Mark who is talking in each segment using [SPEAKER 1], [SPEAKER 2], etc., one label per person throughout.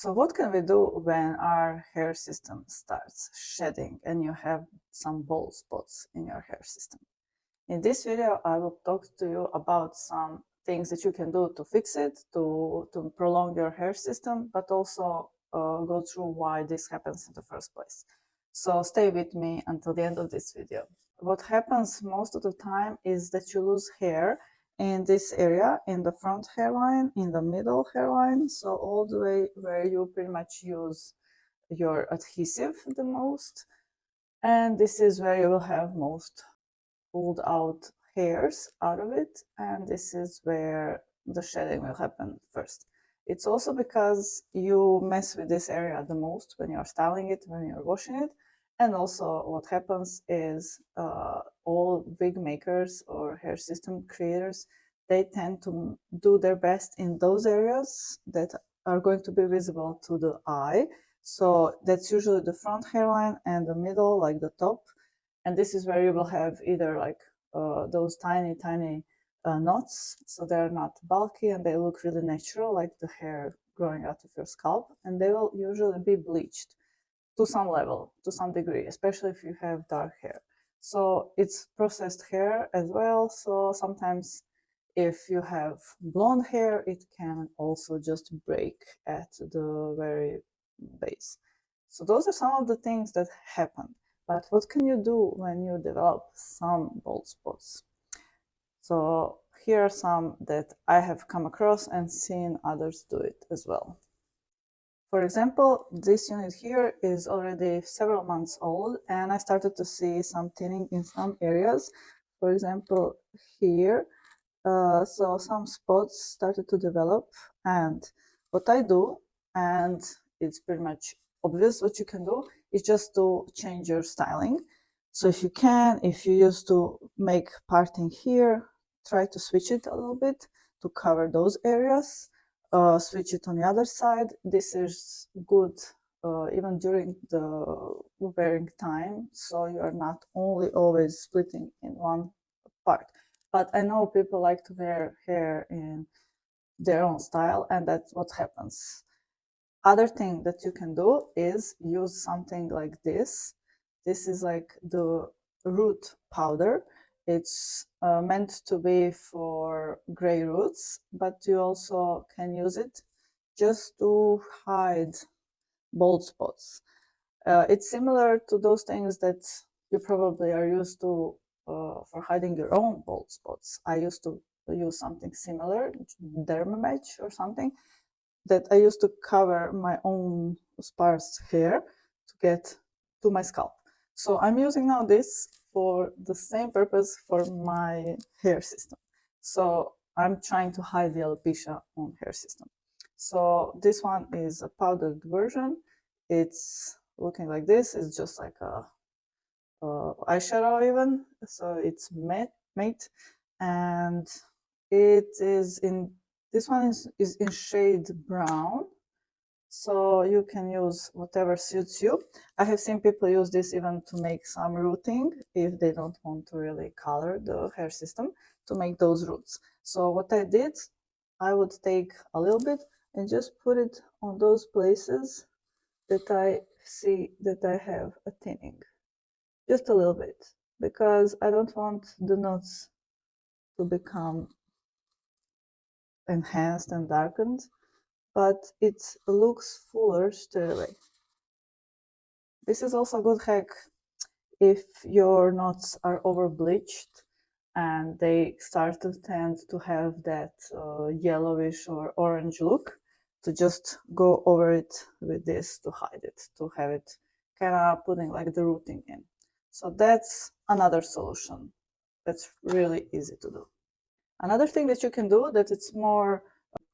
[SPEAKER 1] So what can we do when our hair system starts shedding and you have some bald spots in your hair system? In this video, I will talk to you about some things that you can do to fix it, to prolong your hair system, but also go through why this happens in the first place. So stay with me until the end of this video. What happens most of the time is that you lose hair in this area, in the front hairline, in the middle hairline, so all the way where you pretty much use your adhesive the most. And this is where you will have most pulled out hairs out of it, and this is where the shedding will happen first. It's also because you mess with this area the most when you're styling it, when you're washing it. And also what happens is all wig makers or hair system creators, they tend to do their best in those areas that are going to be visible to the eye. So that's usually the front hairline and the middle, like the top. And this is where you will have either like those tiny knots, so they're not bulky and they look really natural, like the hair growing out of your scalp, and they will usually be bleached to some level, to some degree, especially if you have dark hair. So it's processed hair as well, so sometimes if you have blonde hair, it can also just break at the very base. So those are some of the things that happen. But what can you do when you develop some bald spots? So here are some that I have come across and seen others do it as well. For example, this unit here is already several months old, and I started to see some thinning in some areas. For example, here, so some spots started to develop, and what I do, and it's pretty much obvious what you can do, is just to change your styling. So if you can, if you used to make parting here, try to switch it a little bit to cover those areas. Switch it on the other side. This is good even during the wearing time, so you are not only always splitting in one part. But I know people like to wear hair in their own style, and that's what happens. Other thing that you can do is use something like this. This is like the root powder. It's meant to be for gray roots, but you also can use it just to hide bald spots. It's similar to those things that you probably are used to for hiding your own bald spots. I used to use something similar, Dermamatch or something, that I used to cover my own sparse hair to get to my scalp. So I'm using now this for the same purpose for my hair system. So I'm trying to hide the alopecia on hair system. So this one is a powdered version. It's looking like this. It's just like a eyeshadow even. So it's matte, and it is in, this one is in shade brown, so you can use whatever suits you. I have seen people use this even to make some rooting if they don't want to really color the hair system, to make those roots. So what I did, I would take a little bit and just put it on those places that I see that I have a thinning. Just a little bit, because I don't want the knots to become enhanced and darkened, but it looks fuller straight away. This is also a good hack if your knots are over bleached and they start to tend to have that yellowish or orange look, to just go over it with this to hide it, to have it kind of putting like the rooting in. So that's another solution that's really easy to do. Another thing that you can do that it's more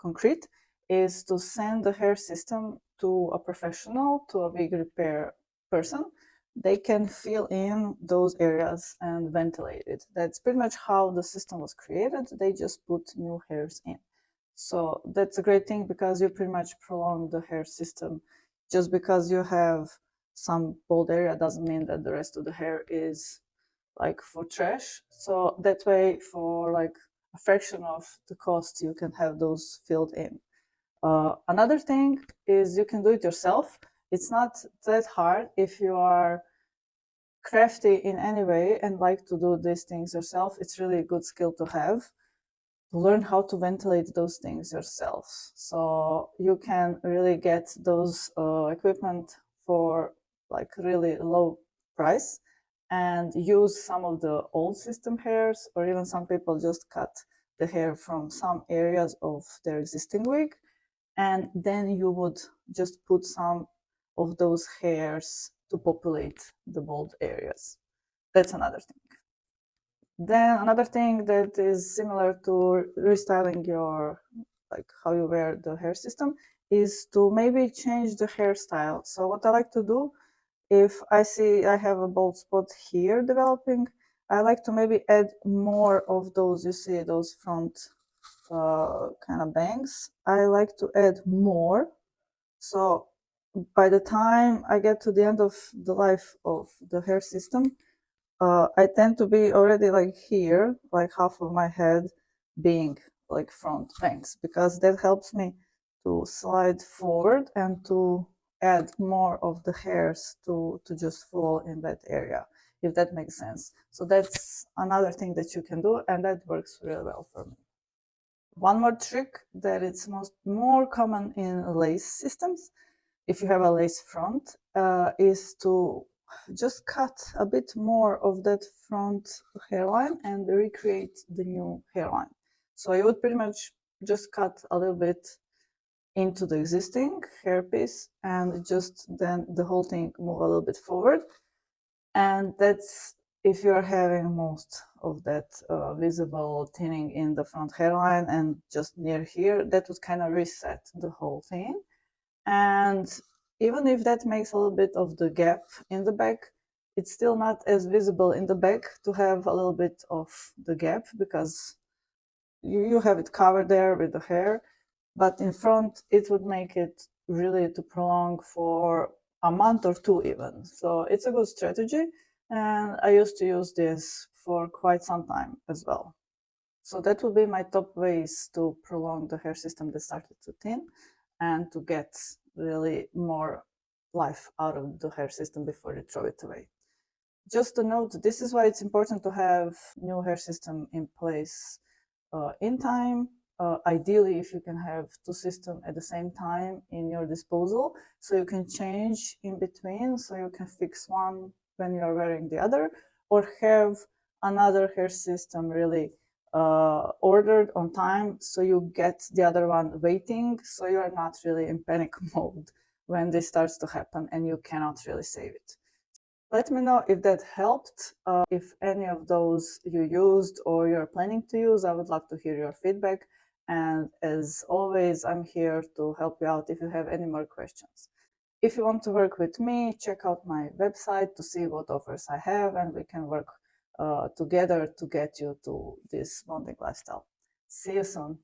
[SPEAKER 1] concrete is to send the hair system to a professional, to a wig repair person. They can fill in those areas and ventilate it. That's pretty much how the system was created. They just put new hairs in. So that's a great thing, because you pretty much prolong the hair system. Just because you have some bald area doesn't mean that the rest of the hair is like for trash. So that way, for like a fraction of the cost, you can have those filled in. Another thing is you can do it yourself. It's not that hard if you are crafty in any way and like to do these things yourself. It's really a good skill to have, to learn how to ventilate those things yourself. So you can really get those equipment for like really low price and use some of the old system hairs, or even some people just cut the hair from some areas of their existing wig, and then you would just put some of those hairs to populate the bald areas. That's another thing. Then another thing that is similar to restyling your, like how you wear the hair system, is to maybe change the hairstyle. So what I like to do, if I see I have a bald spot here developing, I like to maybe add more of those, you see those front kind of bangs. I like to add more. So by the time I get to the end of the life of the hair system, I tend to be already like here, like half of my head being like front bangs, because that helps me to slide forward and to add more of the hairs to just fall in that area, if that makes sense. So that's another thing that you can do, and that works really well for me. One more trick that it's more common in lace systems, if you have a lace front, is to just cut a bit more of that front hairline and recreate the new hairline. So you would pretty much just cut a little bit into the existing hairpiece and just then the whole thing move a little bit forward. And that's if you're having most of that visible thinning in the front hairline and just near here, that would kind of reset the whole thing. And even if that makes a little bit of the gap in the back, it's still not as visible in the back to have a little bit of the gap, because you have it covered there with the hair, but in front it would make it really to prolong for a month or two even. So it's a good strategy, and I used to use this for quite some time as well. So that would be my top ways to prolong the hair system that started to thin and to get really more life out of the hair system before you throw it away. Just to note, this is why it's important to have new hair system in place in time. Ideally, if you can have two systems at the same time in your disposal, so you can change in between, so you can fix one when you are wearing the other, or have another hair system really ordered on time, so you get the other one waiting, so you are not really in panic mode when this starts to happen and you cannot really save it. Let me know if that helped. If any of those you used or you're planning to use, I would love to hear your feedback. And as always, I'm here to help you out if you have any more questions. If you want to work with me, check out my website to see what offers I have, and we can work together to get you to this bonding lifestyle. See you soon.